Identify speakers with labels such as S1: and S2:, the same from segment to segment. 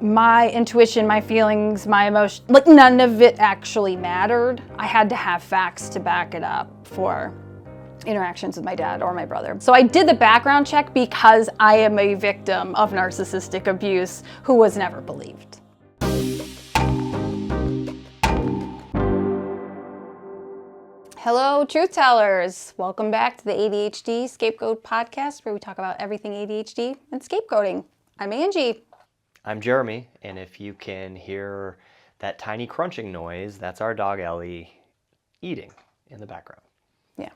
S1: my intuition, my feelings, my emotion, like none of it actually mattered. I had to have facts to back it up for interactions with my dad or my brother. So I did the background check because I am a victim of narcissistic abuse who was never believed. Hello, truth tellers. Welcome back to the ADHD Scapegoat podcast, where we talk about everything ADHD and scapegoating. I'm Angie.
S2: I'm Jeremy, and if you can hear that tiny crunching noise, that's our dog Ellie eating in the background.
S1: Yeah.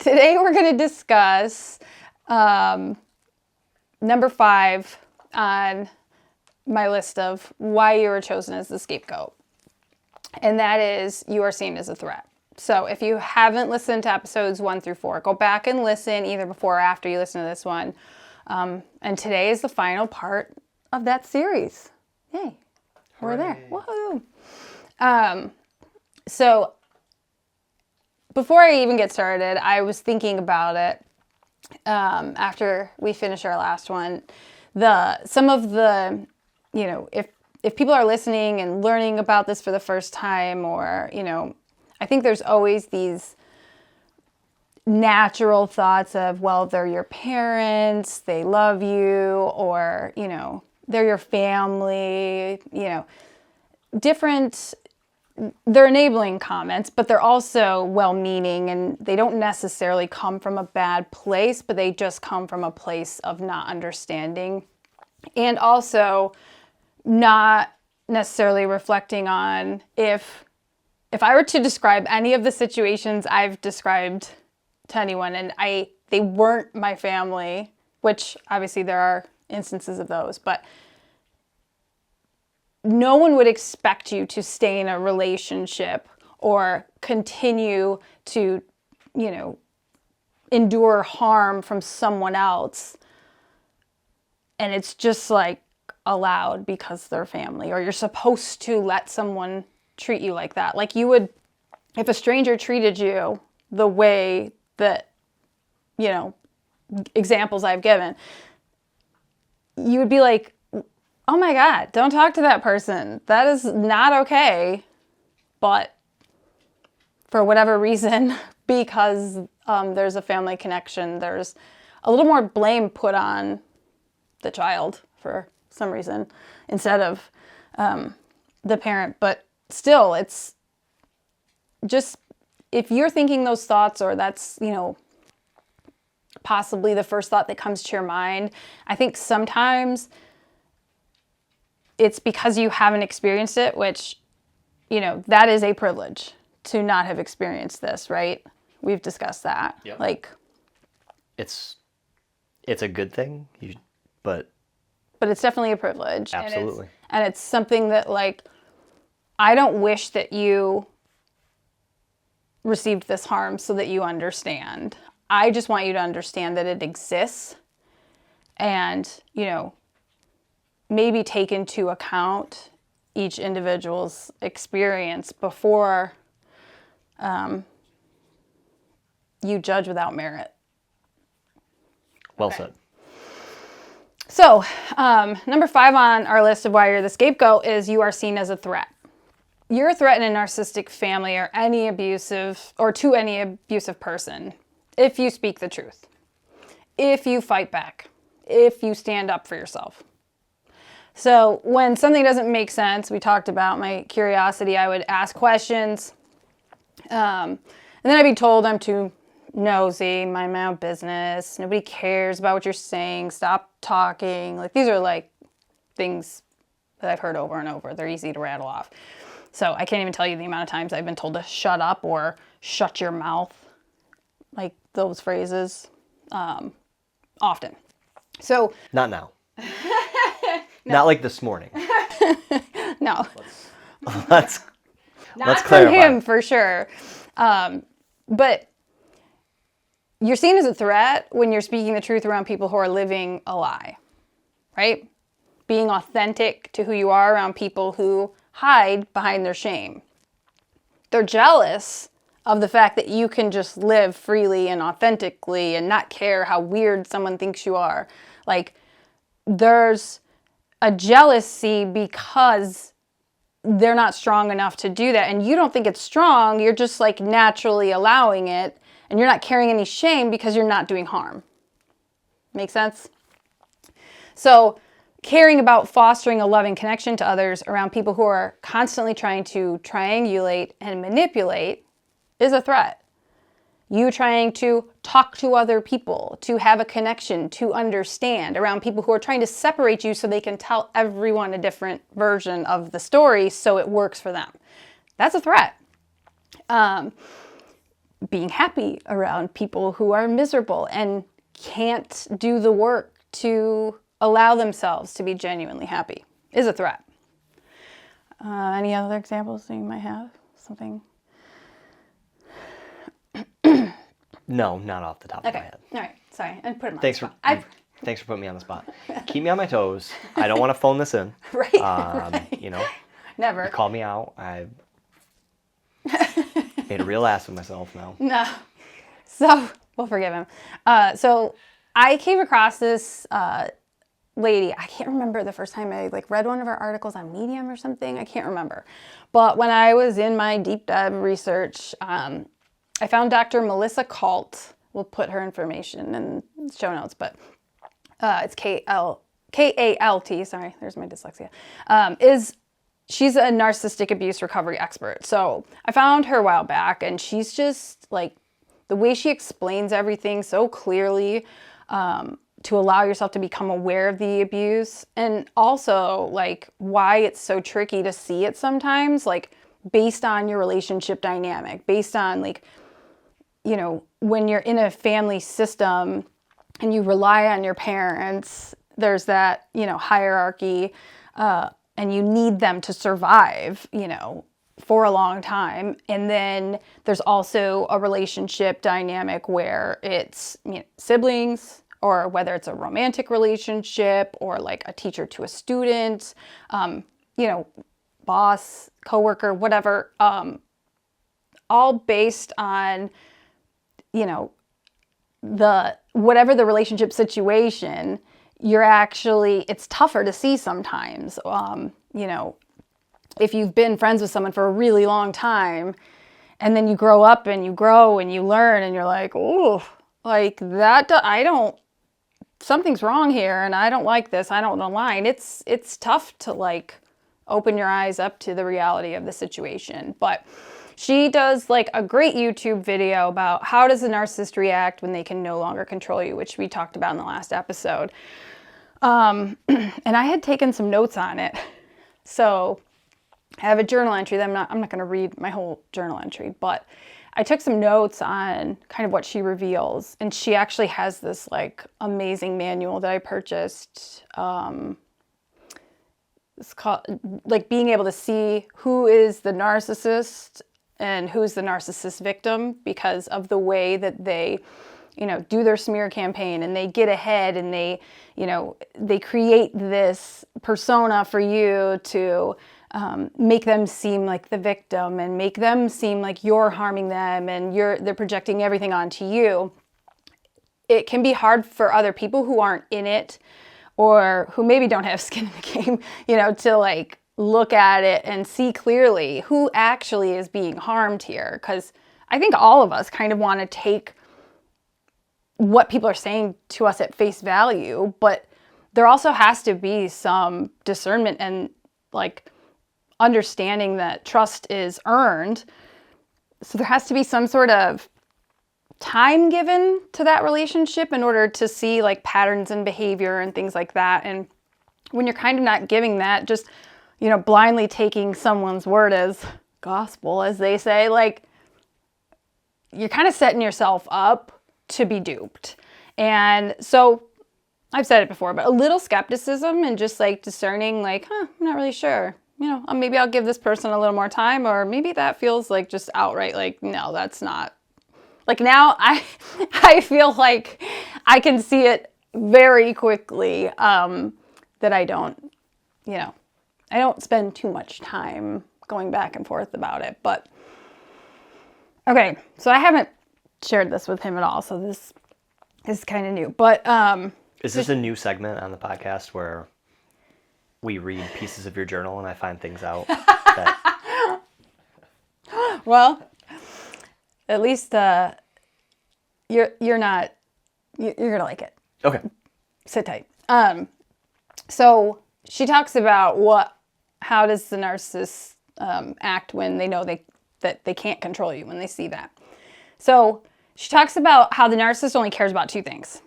S1: Today we're going to discuss number 5 on my list of why you were chosen as the scapegoat. And that is, you are seen as a threat. So if you haven't listened to episodes 1 through 4, go back and listen either before or after you listen to this one. And today is the final part of that series. Yay. We're there. Woohoo. So before I even get started, I was thinking about it after we finish our last one. Some of the, if people are listening and learning about this for the first time, or, I think there's always these natural thoughts of, well, they're your parents, they love you, or, they're your family, they're enabling comments, but they're also well-meaning, and they don't necessarily come from a bad place, but they just come from a place of not understanding, and also not necessarily reflecting on if I were to describe any of the situations I've described to anyone, and they weren't my family, which obviously there are instances of those, but no one would expect you to stay in a relationship or continue to, endure harm from someone else. And it's just like allowed because they're family, or you're supposed to let someone treat you like that. Like you would, if a stranger treated you the way that, examples I've given, you would be like, oh my God, don't talk to that person. That is not okay. But for whatever reason, because there's a family connection, there's a little more blame put on the child for some reason instead of the parent. But still, it's just, if you're thinking those thoughts, or that's, possibly the first thought that comes to your mind, I think sometimes it's because you haven't experienced it, which, that is a privilege to not have experienced this, right? We've discussed that.
S2: Yep.
S1: Like,
S2: it's a good thing, but
S1: it's definitely a privilege.
S2: Absolutely.
S1: And it's something that, like, I don't wish that you received this harm so that you understand. I just want you to understand that it exists, and, maybe take into account each individual's experience before you judge without merit.
S2: Well
S1: Okay.
S2: said.
S1: So, number 5 on our list of why you're the scapegoat is you are seen as a threat. You're a threat in a narcissistic family, or to any abusive person, if you speak the truth, if you fight back, if you stand up for yourself. So when something doesn't make sense, we talked about my curiosity, I would ask questions, and then I'd be told I'm too nosy, mind my own business, nobody cares about what you're saying, stop talking. Like, these are like things that I've heard over and over. They're easy to rattle off. So I can't even tell you the amount of times I've been told to shut up or shut your mouth, like those phrases, often. So
S2: Not now. No. Not like this morning.
S1: No.
S2: Let's
S1: Not
S2: clarify.
S1: from him, for sure. But you're seen as a threat when you're speaking the truth around people who are living a lie, right? Being authentic to who you are around people who hide behind their shame. They're jealous of the fact that you can just live freely and authentically and not care how weird someone thinks you are. Like, there's a jealousy because they're not strong enough to do that. And you don't think it's strong. You're just like naturally allowing it. And you're not carrying any shame because you're not doing harm. Make sense? So caring about fostering a loving connection to others around people who are constantly trying to triangulate and manipulate is a threat. You trying to talk to other people, to have a connection, to understand around people who are trying to separate you so they can tell everyone a different version of the story so it works for them. That's a threat. Being happy around people who are miserable and can't do the work to allow themselves to be genuinely happy is a threat. Any other examples that you might have? Something?
S2: No, not off the top of my head.
S1: All right. Sorry. I put him on
S2: Thanks
S1: the
S2: for
S1: spot.
S2: thanks for putting me on the spot. Keep me on my toes. I don't want to phone this in.
S1: Right. Right.
S2: You know,
S1: Never.
S2: you call me out. I made a real ass of myself now.
S1: No. So we'll forgive him. So I came across this lady. I can't remember the first time I read one of her articles on Medium or something. I can't remember. But when I was in my deep dive research, I found Dr. Melissa Kalt. We'll put her information in the show notes, but it's K-A-L-T. Sorry, there's my dyslexia. She's a narcissistic abuse recovery expert. So I found her a while back, and she's just the way she explains everything so clearly, to allow yourself to become aware of the abuse, and also why it's so tricky to see it sometimes, based on your relationship dynamic, based on when you're in a family system and you rely on your parents, there's that, hierarchy, and you need them to survive, for a long time. And then there's also a relationship dynamic where it's siblings, or whether it's a romantic relationship or a teacher to a student, boss, coworker, whatever, all based on, whatever the relationship situation, it's tougher to see sometimes. If you've been friends with someone for a really long time, and then you grow up and you grow and you learn and you're like, oh, something's wrong here and I don't like this, I don't align. It's tough to open your eyes up to the reality of the situation. But she does a great YouTube video about how does a narcissist react when they can no longer control you, which we talked about in the last episode. And I had taken some notes on it. So I have a journal entry that I'm not going to read my whole journal entry, but I took some notes on kind of what she reveals. And she actually has this amazing manual that I purchased. It's called being able to see who is the narcissist and who's the narcissist victim, because of the way that they, do their smear campaign and they get ahead and they create this persona for you to make them seem like the victim and make them seem like you're harming them and they're projecting everything onto you. It can be hard for other people who aren't in it, or who maybe don't have skin in the game, to look at it and see clearly who actually is being harmed here. Because I think all of us kind of want to take what people are saying to us at face value, but there also has to be some discernment and understanding that trust is earned. So there has to be some sort of time given to that relationship in order to see patterns in behavior and things like that. And when you're kind of not giving that, just blindly taking someone's word as gospel, as they say, you're kind of setting yourself up to be duped. And so I've said it before, but a little skepticism and just discerning I'm not really sure, maybe I'll give this person a little more time, or maybe that feels just outright no, that's not. Now I feel like I can see it very quickly, that I don't spend too much time going back and forth about it. But okay, so I haven't shared this with him at all, so this is kind of new. But
S2: Is this a new segment on the podcast where we read pieces of your journal and I find things out?
S1: Well, at least you're gonna like it.
S2: Okay.
S1: Sit tight. So she talks about how does the narcissist act when they know that they can't control you, when they see that. So she talks about how the narcissist only cares about two things: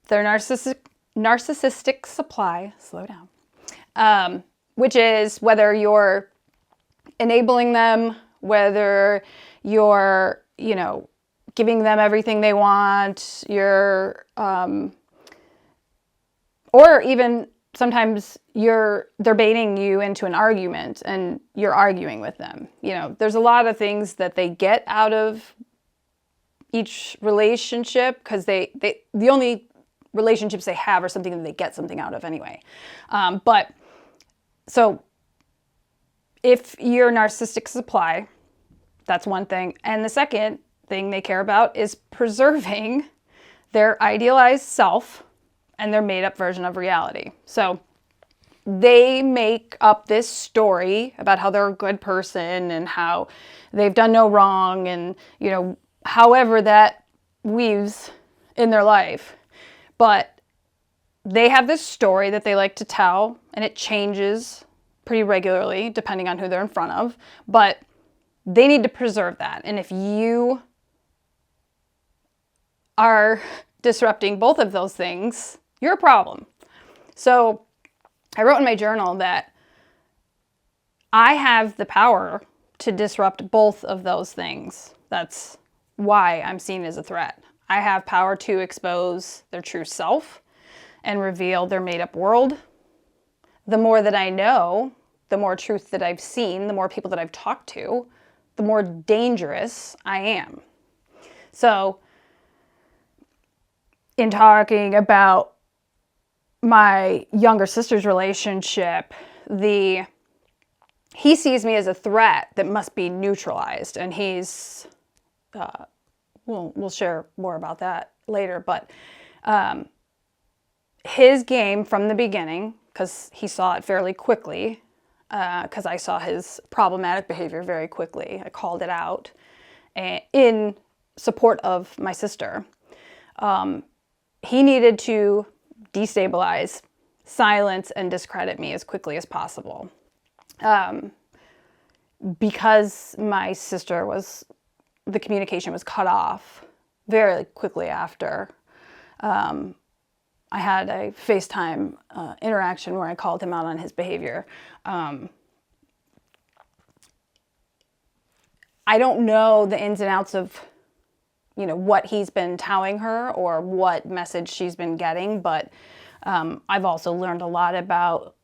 S1: their narcissistic supply, slow down, which is whether you're enabling them, whether you're, giving them everything they want, or even sometimes they're baiting you into an argument and you're arguing with them. There's a lot of things that they get out of each relationship because the only relationships they have are something that they get something out of anyway. But so if you're narcissistic supply, that's one thing. And the second thing they care about is preserving their idealized self and their made-up version of reality. So they make up this story about how they're a good person and how they've done no wrong and, however that weaves in their life. But they have this story that they like to tell, and it changes pretty regularly depending on who they're in front of. But they need to preserve that. And if you are disrupting both of those things, you're a problem. So I wrote in my journal that I have the power to disrupt both of those things. That's why I'm seen as a threat. I have power to expose their true self and reveal their made-up world. The more that I know, the more truth that I've seen, the more people that I've talked to, the more dangerous I am. So in talking about my younger sister's relationship, he sees me as a threat that must be neutralized, and he's we'll share more about that later, but his game from the beginning, because he saw it fairly quickly, because I saw his problematic behavior very quickly. I called it out in support of my sister. He needed to destabilize, silence, and discredit me as quickly as possible. Because my sister the communication was cut off very quickly after. I had a FaceTime interaction where I called him out on his behavior. I don't know the ins and outs of, what he's been telling her or what message she's been getting, but I've also learned a lot about,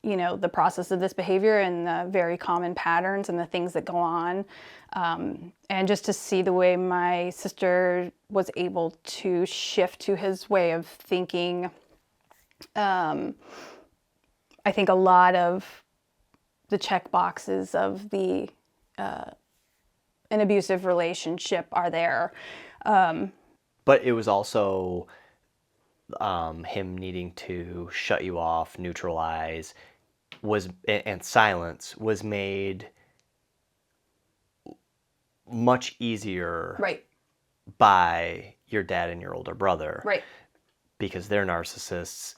S1: the process of this behavior and the very common patterns and the things that go on. And just to see the way my sister was able to shift to his way of thinking. I think a lot of the check boxes of an abusive relationship are there.
S2: But it was also him needing to shut you off, neutralize, and silence was made much easier,
S1: right,
S2: by your dad and your older brother,
S1: right,
S2: because they're narcissists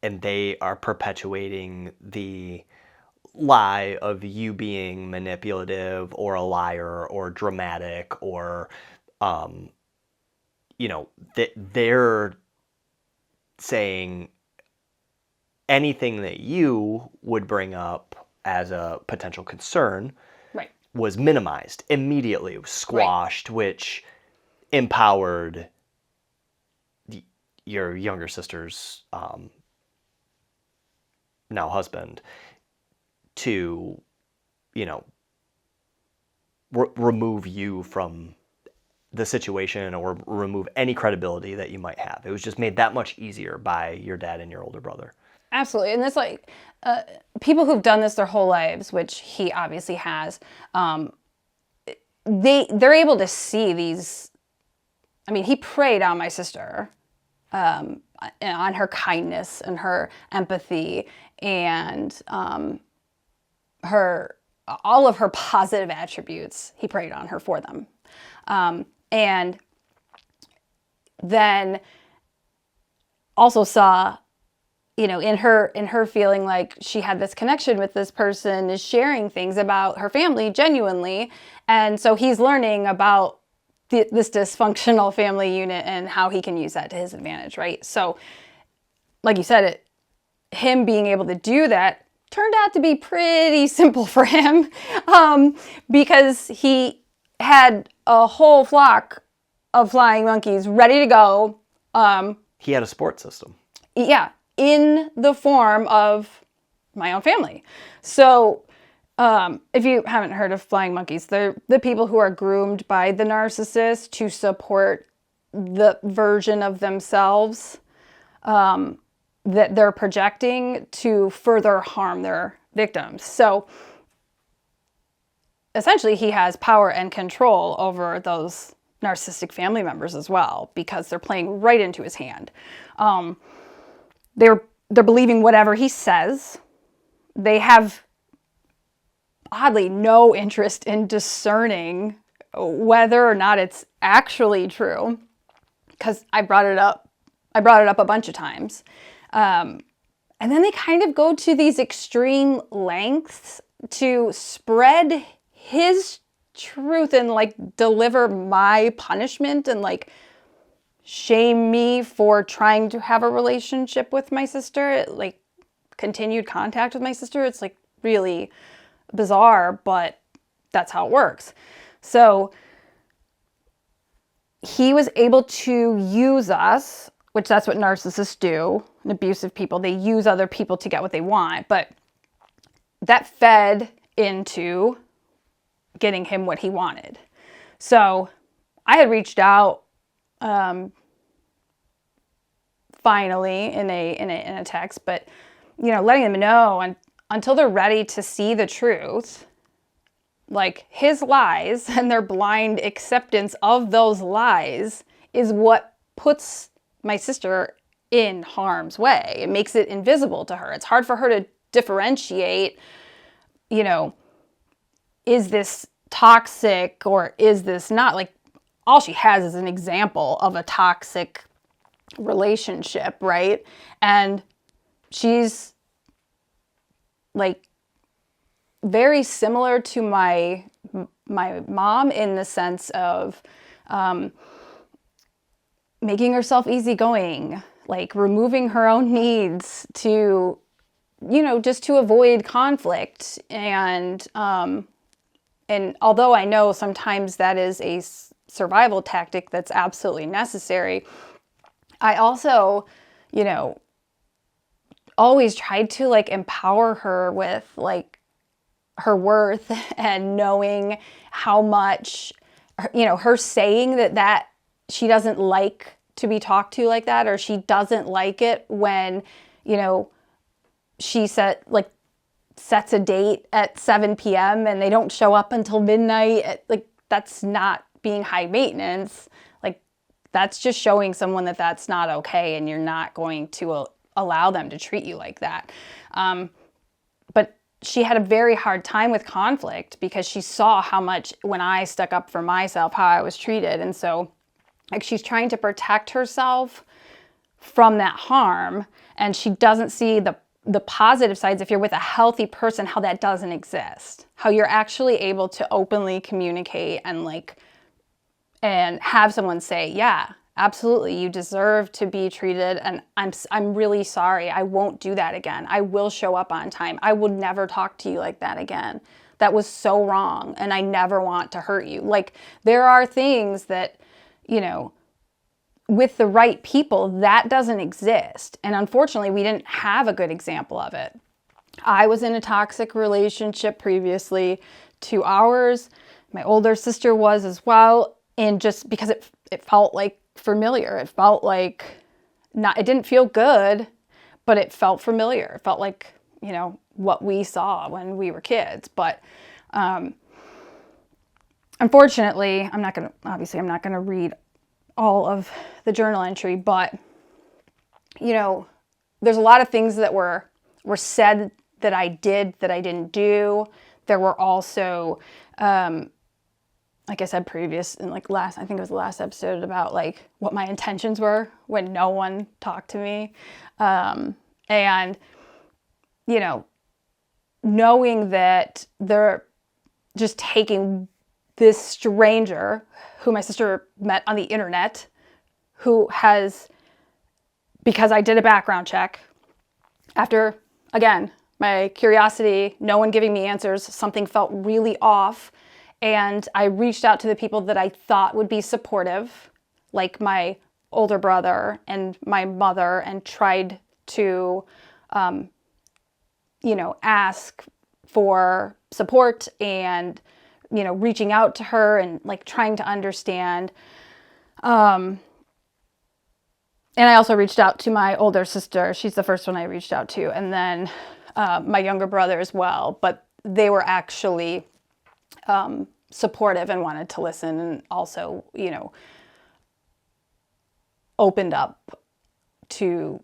S2: and they are perpetuating the lie of you being manipulative or a liar or dramatic or they're saying anything that you would bring up as a potential concern,
S1: right,
S2: was minimized immediately. It was squashed, right, which empowered your younger sister's now husband to, remove you from the situation or remove any credibility that you might have. It was just made that much easier by your dad and your older brother.
S1: Absolutely. And it's people who've done this their whole lives, which he obviously has, they're able to see these. I mean, he preyed on my sister. on her kindness and her empathy and all of her positive attributes. He preyed on her for them. And then also saw, in her feeling like she had this connection with this person, is sharing things about her family genuinely. And so he's learning about this dysfunctional family unit and how he can use that to his advantage, right? So, like you said, him being able to do that turned out to be pretty simple for him, because he had a whole flock of flying monkeys ready to go.
S2: He had a support system.
S1: Yeah, in the form of my own family. So if you haven't heard of flying monkeys, they're the people who are groomed by the narcissist to support the version of themselves that they're projecting to further harm their victims. So essentially, he has power and control over those narcissistic family members as well, because they're playing right into his hand. They're believing whatever he says. They have, oddly, no interest in discerning whether or not it's actually true, because I brought it up a bunch of times. And then they kind of go to these extreme lengths to spread his truth and like deliver my punishment and like shame me for trying to have a relationship with my sister, like continued contact with my sister. It's like really bizarre, but that's how it works. So he was able to use us, which that's what narcissists do, and abusive people. They use other people to get what they want, but that fed into getting him what he wanted. So I had reached out finally in a text, but letting them know until they're ready to see the truth, like his lies and their blind acceptance of those lies is what puts my sister in harm's way. It makes it invisible to her. It's hard for her to differentiate, is this toxic or is this not? Like, all she has is an example of a toxic relationship, right? And she's like very similar to my mom in the sense of making herself easygoing, like removing her own needs to, just to avoid conflict. And although I know sometimes that is a survival tactic that's absolutely necessary, I also, always tried to like empower her with like her worth and knowing how much, her saying that she doesn't like to be talked to like that, or she doesn't like it when, she sets a date at 7 p.m. and they don't show up until midnight. Like, that's not being high maintenance. Like, that's just showing someone that that's not okay, and you're not going to allow them to treat you like that. But she had a very hard time with conflict because she saw how much, when I stuck up for myself, how I was treated. And so, like, she's trying to protect herself from that harm, and she doesn't see the positive sides. If you're with a healthy person, how that doesn't exist, how you're actually able to openly communicate and have someone say, yeah, absolutely, you deserve to be treated, and I'm really sorry. I won't do that again. I will show up on time. I would never talk to you like that again. That was so wrong, and I never want to hurt you. Like, there are things that, with the right people, that doesn't exist. And unfortunately, we didn't have a good example of it. I was in a toxic relationship previously to ours. My older sister was as well. And just because it felt like familiar, it felt like it didn't feel good, but it felt familiar. It felt like, what we saw when we were kids. But unfortunately, I'm not going to read all of the journal entry, but there's a lot of things that were said that I did that I didn't do. There were also, like I said I think it was the last episode about like what my intentions were when no one talked to me. And, knowing that they're just taking this stranger who my sister met on the internet, who has, because I did a background check, after, again, my curiosity, no one giving me answers, something felt really off. And I reached out to the people that I thought would be supportive, like my older brother and my mother, and tried to, ask for support and, reaching out to her and like trying to understand. And I also reached out to my older sister. She's the first one I reached out to. And then my younger brother as well. But they were actually supportive and wanted to listen, and also, opened up to,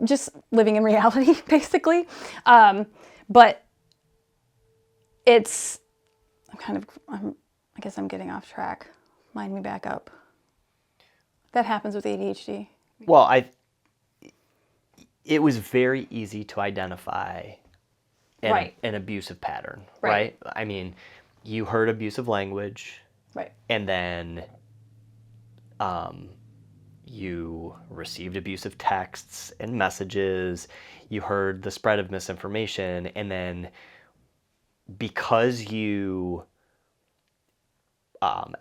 S1: just living in reality, basically. But it's, I guess I'm getting off track. Line me back up. That happens with ADHD.
S2: Well, it was very easy to identify an abusive pattern, right? I mean, you heard abusive language,
S1: right?
S2: And then you received abusive texts and messages. You heard the spread of misinformation, and then because you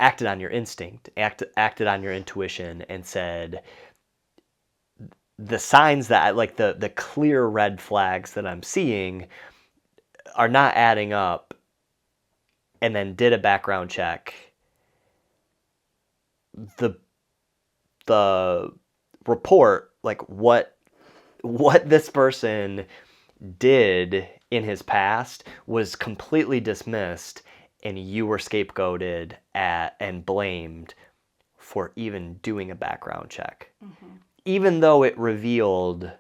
S2: acted on your instinct, acted on your intuition, and said, the signs that, like the clear red flags that I'm seeing are not adding up, and then did a background check, the report, like what this person did in his past was completely dismissed, and you were scapegoated and blamed for even doing a background check. Mm-hmm. Even though it revealed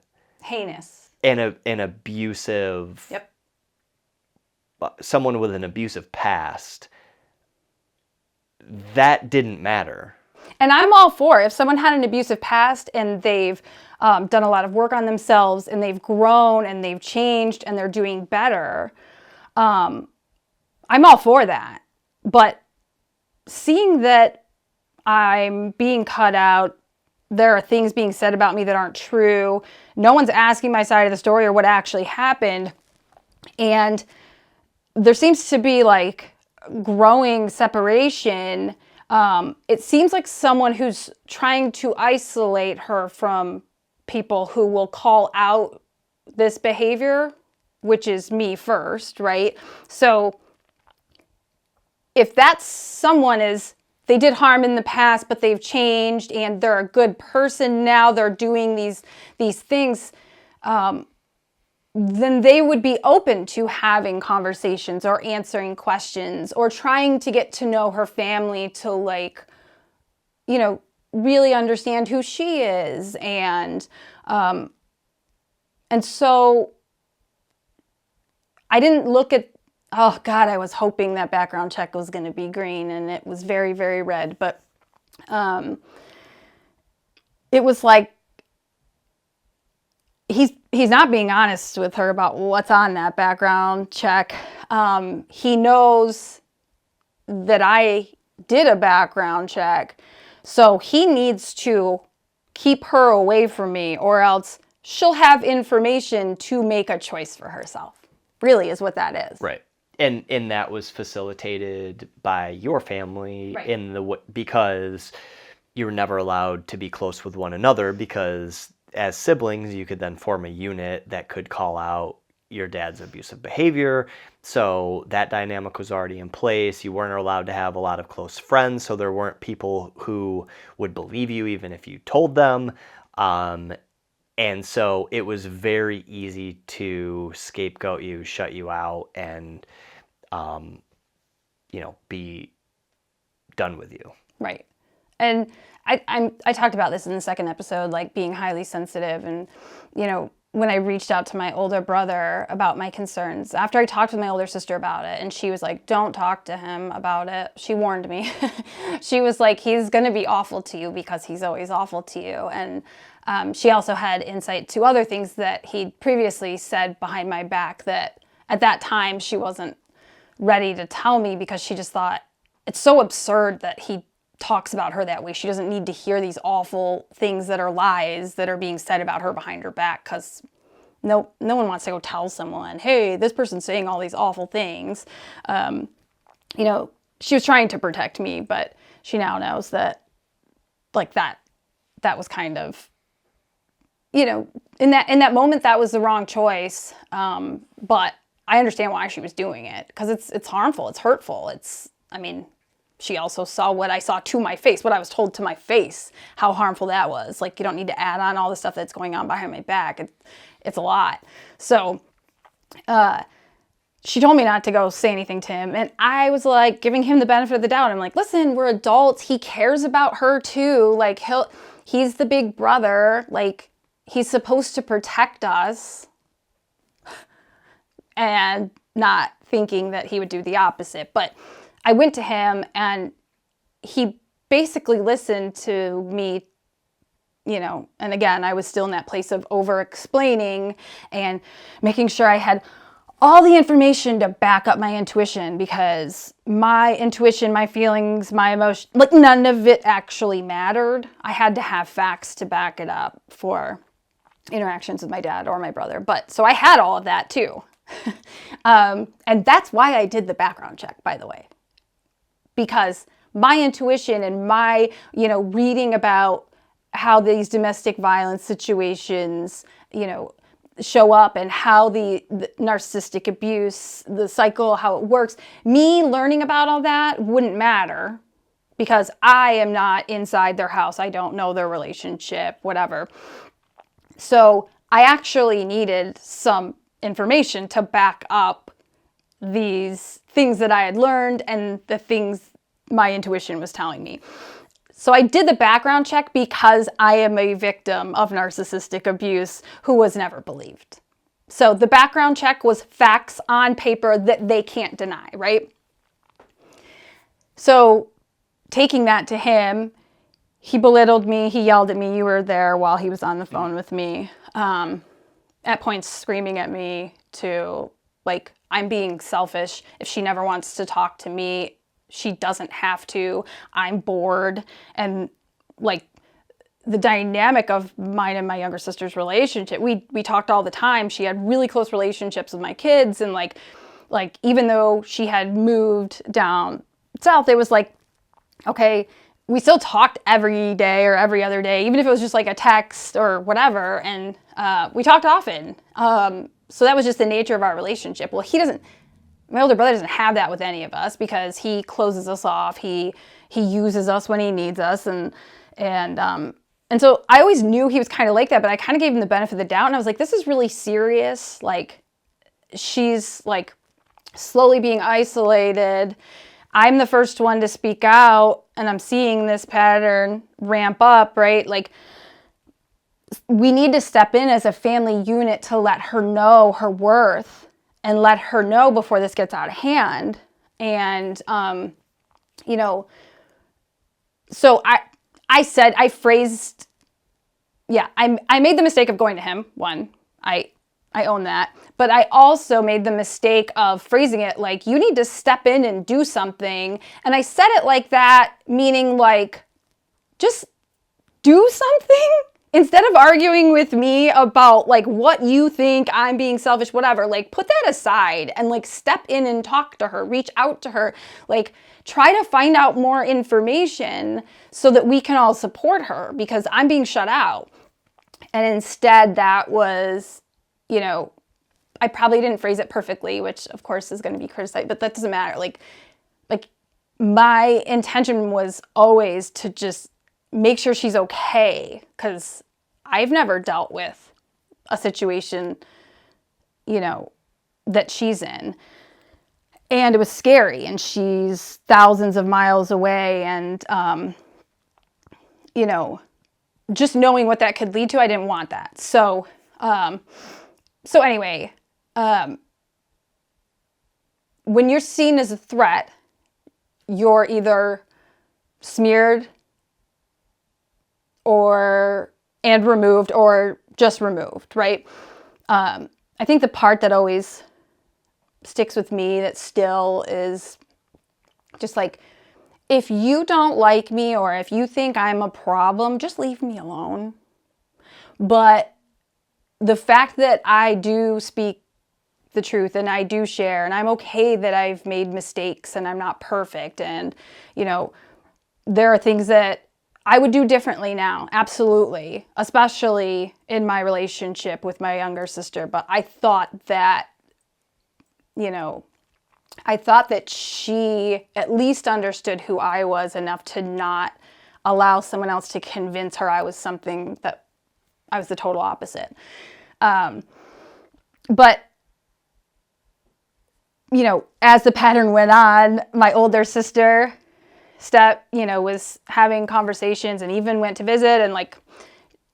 S1: heinous
S2: an abusive,
S1: yep,
S2: someone with an abusive past, that didn't matter.
S1: And I'm all for, if someone had an abusive past and they've done a lot of work on themselves and they've grown and they've changed and they're doing better, I'm all for that. But seeing that I'm being cut out, there are things being said about me that aren't true, no one's asking my side of the story or what actually happened, and there seems to be like growing separation. It seems like someone who's trying to isolate her from people who will call out this behavior, which is me first, right? So if that's someone they did harm in the past, but they've changed and they're a good person now, they're doing these things, then they would be open to having conversations or answering questions or trying to get to know her family to really understand who she is. And so I didn't look at, oh God, I was hoping that background check was going to be green, and it was very, very red. But it was like, he's not being honest with her about what's on that background check. He knows that I did a background check, so he needs to keep her away from me, or else she'll have information to make a choice for herself. Really is what that is.
S2: Right. And that was facilitated by your family, right, because you were never allowed to be close with one another, because as siblings, you could then form a unit that could call out your dad's abusive behavior. So that dynamic was already in place. You weren't allowed to have a lot of close friends, so there weren't people who would believe you even if you told them. And so it was very easy to scapegoat you, shut you out, and be done with you.
S1: Right. And I talked about this in the second episode, like being highly sensitive. And, you know, when I reached out to my older brother about my concerns, after I talked with my older sister about it, and she was like, don't talk to him about it. She warned me. She was like, he's going to be awful to you because he's always awful to you. And she also had insight to other things that he'd previously said behind my back that at that time she wasn't ready to tell me, because she just thought it's so absurd that he talks about her that way. She doesn't need to hear these awful things that are lies that are being said about her behind her back, because no one wants to go tell someone, hey, this person's saying all these awful things. You know, she was trying to protect me, but she now knows that, like, that was kind of, you know, in that moment, that was the wrong choice. But I understand why she was doing it, because it's harmful, it's hurtful. She also saw what I saw to my face, what I was told to my face, how harmful that was. Like, you don't need to add on all the stuff that's going on behind my back. It's a lot. So she told me not to go say anything to him. And I was like giving him the benefit of the doubt. I'm like, listen, we're adults. He cares about her too. Like, he's the big brother. Like, he's supposed to protect us. And not thinking that he would do the opposite. But I went to him and he basically listened to me, you know, and again, I was still in that place of over-explaining and making sure I had all the information to back up my intuition, because my intuition, my feelings, my emotion, like, none of it actually mattered. I had to have facts to back it up for interactions with my dad or my brother. But so I had all of that too. And that's why I did the background check, by the way, because my intuition and my, you know, reading about how these domestic violence situations, you know, show up, and how the narcissistic abuse, the cycle, how it works, me learning about all that wouldn't matter, because I am not inside their house. I don't know their relationship, whatever. So I actually needed some information to back up these things that I had learned and the things my intuition was telling me. So I did the background check because I am a victim of narcissistic abuse who was never believed. So the background check was facts on paper that they can't deny, right? So taking that to him, he belittled me, he yelled at me. You were there while he was on the phone with me. At points screaming at me to, like, I'm being selfish. If she never wants to talk to me, she doesn't have to. I'm bored. And, like, the dynamic of mine and my younger sister's relationship, we talked all the time. She had really close relationships with my kids. And, like even though she had moved down south, it was like, okay, we still talked every day or every other day, even if it was just like a text or whatever. And we talked often. So that was just the nature of our relationship. Well, my older brother doesn't have that with any of us, because he closes us off. He uses us when he needs us. And so I always knew he was kind of like that, but I kind of gave him the benefit of the doubt. And I was like, this is really serious. Like, she's, like, slowly being isolated. I'm the first one to speak out, and I'm seeing this pattern ramp up, right? Like, we need to step in as a family unit to let her know her worth and let her know before this gets out of hand. And, you know, so I made the mistake of going to him. One, I own that. But I also made the mistake of phrasing it like, you need to step in and do something. And I said it like that, meaning, like, just do something instead of arguing with me about, like, what you think, I'm being selfish, whatever. Like, put that aside and, like, step in and talk to her, reach out to her, like, try to find out more information so that we can all support her, because I'm being shut out. And instead, that was, you know, I probably didn't phrase it perfectly, which of course is going to be criticized, but that doesn't matter. Like my intention was always to just make sure she's okay, because I've never dealt with a situation, you know, that she's in. And it was scary, and she's thousands of miles away. And you know, just knowing what that could lead to, I didn't want that. So anyway, when you're seen as a threat, you're either smeared and removed, or just removed, right? I think the part that always sticks with me that still is just like, if you don't like me or if you think I'm a problem, just leave me alone. But the fact that I do speak the truth and I do share, and I'm okay that I've made mistakes and I'm not perfect, and, you know, there are things that I would do differently now, absolutely, especially in my relationship with my younger sister. But I thought that, you know, I thought that she at least understood who I was enough to not allow someone else to convince her I was something that I was the total opposite. But, you know, as the pattern went on, my older sister was having conversations and even went to visit, and like,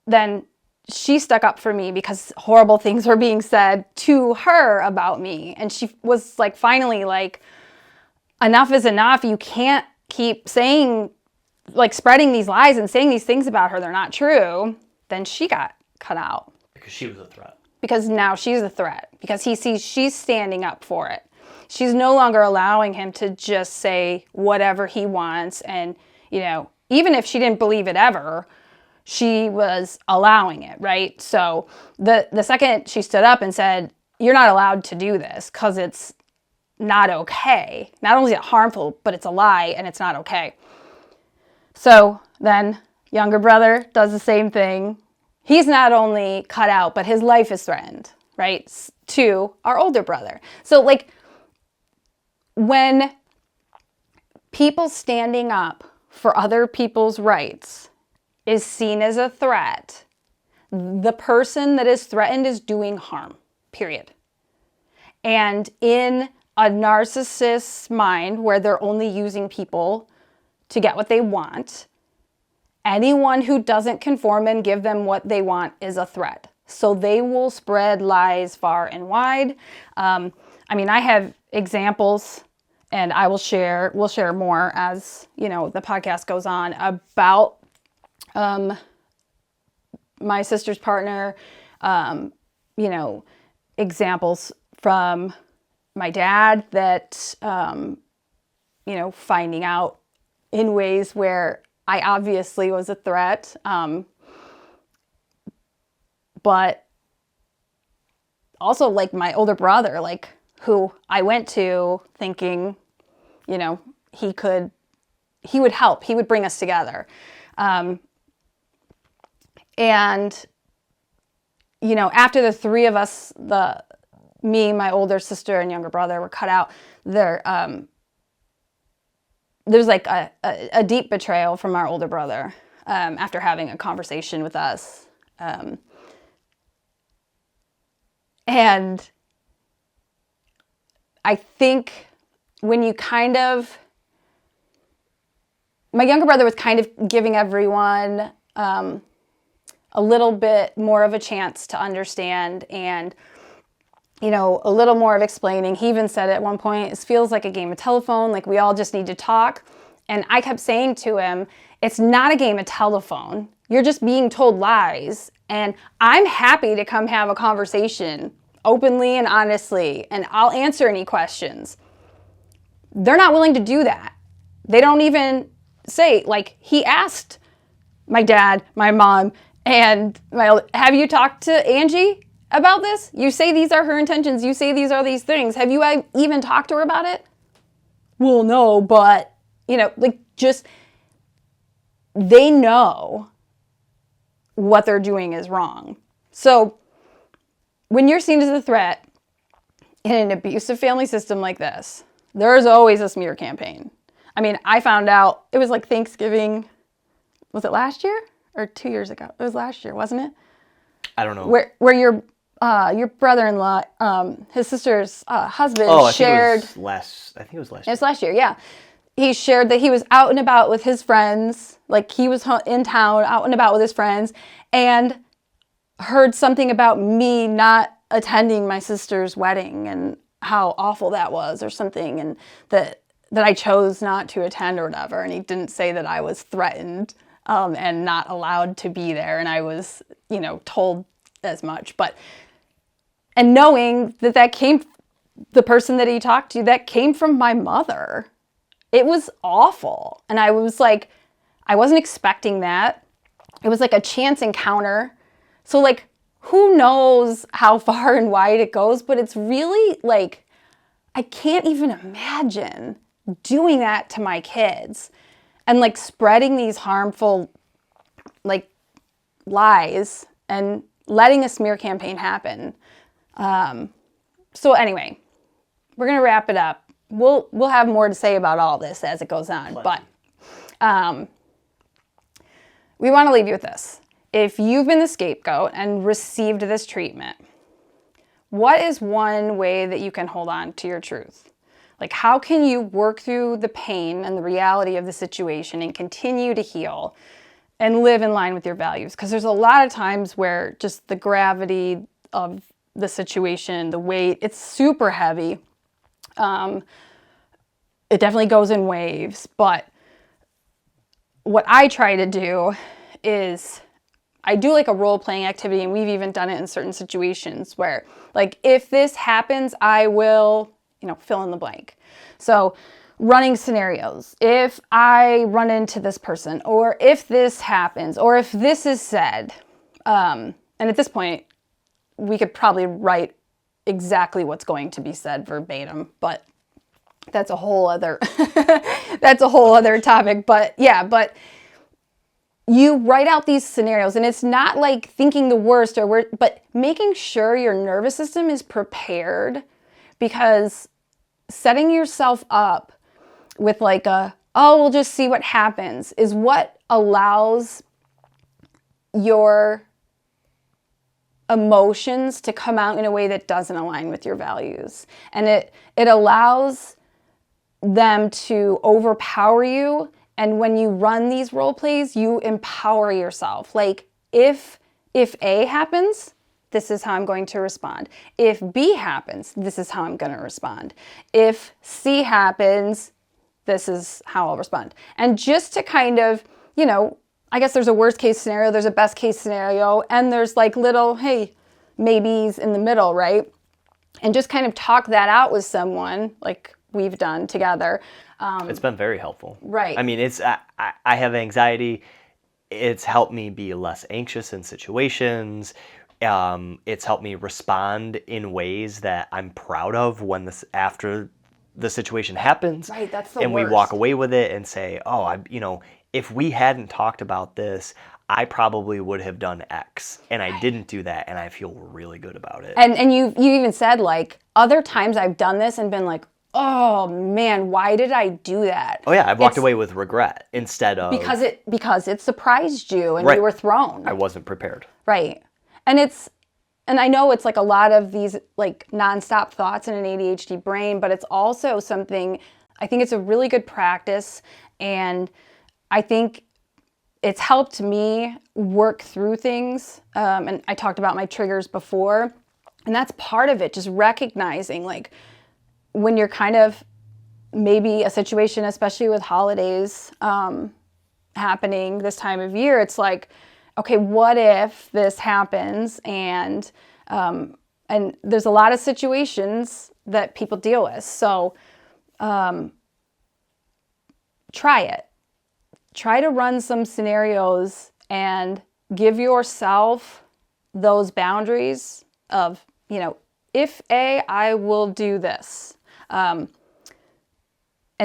S1: then she stuck up for me because horrible things were being said to her about me. And she was like, finally, like, enough is enough. You can't keep saying, like, spreading these lies and saying these things about her. They're not true. Then she got cut out.
S2: Because she was a threat.
S1: Because now she's a threat. Because he sees she's standing up for it. She's no longer allowing him to just say whatever he wants. And, you know, even if she didn't believe it ever, she was allowing it, right? So the second she stood up and said, you're not allowed to do this because it's not okay. Not only is it harmful, but it's a lie and it's not okay. So then younger brother does the same thing. He's not only cut out, but his life is threatened, right? To our older brother. So like, when people standing up for other people's rights is seen as a threat, the person that is threatened is doing harm, period. And in a narcissist's mind, where they're only using people to get what they want, anyone who doesn't conform and give them what they want is a threat. So they will spread lies far and wide. I mean, I have examples, and we'll share more as, you know, the podcast goes on, about my sister's partner, you know, examples from my dad that, you know, finding out in ways where I obviously was a threat. But also, like, my older brother, like, who I went to thinking, you know, he would help, he would bring us together. And, you know, after the three of us, me, my older sister, and younger brother were cut out, there's like a deep betrayal from our older brother after having a conversation with us. And I think when you my younger brother was kind of giving everyone a little bit more of a chance to understand, and, you know, a little more of explaining. He even said at one point, it feels like a game of telephone, like we all just need to talk. And I kept saying to him, it's not a game of telephone. You're just being told lies. And I'm happy to come have a conversation openly and honestly, and I'll answer any questions. They're not willing to do that. They don't even say, like, he asked my dad, my mom, and have you talked to Angie about this? You say these are her intentions. You say these are these things. Have you even talked to her about it? Well, no, but, you know, like, just, they know what they're doing is wrong. So when you're seen as a threat in an abusive family system like this, there's always a smear campaign. I mean, I found out, it was like Thanksgiving, was it last year or 2 years ago? It was last year, wasn't it?
S2: I don't know.
S1: Where your brother-in-law, his sister's husband
S2: I
S1: shared.
S2: think it was last year.
S1: It was last year, yeah. he shared that he was out and about with his friends, like he was in town, out and about with his friends, and heard something about me not attending my sister's wedding and how awful that was or something, and that I chose not to attend or whatever. And he didn't say that I was threatened and not allowed to be there, and I was, told as much. And knowing that came, the person that he talked to, that came from my mother. It was awful. And I was like, I wasn't expecting that. It was like a chance encounter. So like, who knows how far and wide it goes, but it's really like, I can't even imagine doing that to my kids and like spreading these harmful like lies and letting a smear campaign happen. So anyway, we're going to wrap it up. We'll have more to say about all this as it goes on, but we want to leave you with this. If you've been the scapegoat and received this treatment, what is one way that you can hold on to your truth? Like, how can you work through the pain and the reality of the situation and continue to heal and live in line with your values? Because there's a lot of times where just the gravity of the situation, the weight, it's super heavy. It definitely goes in waves, but what I try to do is I do like a role-playing activity, and we've even done it in certain situations where, like, if this happens, I will, fill in the blank. So running scenarios, if I run into this person, or if this happens, or if this is said, and at this point, we could probably write exactly what's going to be said verbatim, but that's a whole other, that's a whole other topic. But yeah, but you write out these scenarios, and it's not like thinking the worst but making sure your nervous system is prepared, because setting yourself up with like we'll just see what happens is what allows your emotions to come out in a way that doesn't align with your values. And it allows them to overpower you. And when you run these role plays, you empower yourself. Like, if A happens, this is how I'm going to respond. If B happens, this is how I'm going to respond. If C happens, this is how I'll respond. And just to kind of, I guess there's a worst case scenario, there's a best case scenario, and there's like little, hey, maybes in the middle, right? And just kind of talk that out with someone like we've done together.
S2: It's been very helpful.
S1: Right.
S2: I mean, I have anxiety. It's helped me be less anxious in situations. It's helped me respond in ways that I'm proud of after the situation happens.
S1: Right, that's the
S2: and
S1: worst.
S2: We walk away with it and say, if we hadn't talked about this, I probably would have done X, and I didn't do that, and I feel really good about it.
S1: And you even said, like, other times I've done this and been like, oh man, why did I do that?
S2: Oh yeah, I've walked away with regret instead of
S1: because it surprised you and
S2: right.
S1: You were thrown.
S2: I wasn't prepared.
S1: Right. And I know it's like a lot of these like nonstop thoughts in an ADHD brain, but it's also something, I think it's a really good practice, and I think it's helped me work through things. And I talked about my triggers before, and that's part of it, just recognizing like when you're kind of maybe a situation, especially with holidays happening this time of year, it's like, okay, what if this happens? And there's a lot of situations that people deal with. So try it. Try to run some scenarios and give yourself those boundaries of, if A, I will do this. And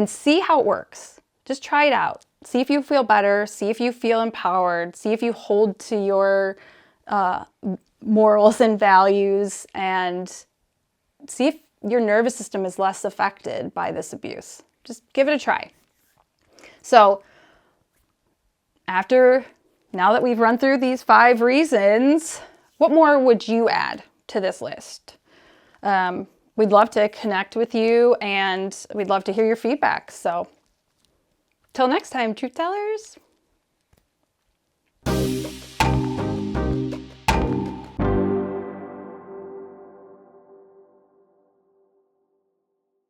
S1: see how it works. Just try it out. See if you feel better. See if you feel empowered. See if you hold to your morals and values, and see if your nervous system is less affected by this abuse. Just give it a try. So now that we've run through these 5 reasons, what more would you add to this list? We'd love to connect with you, and we'd love to hear your feedback. So Till next time, truth tellers.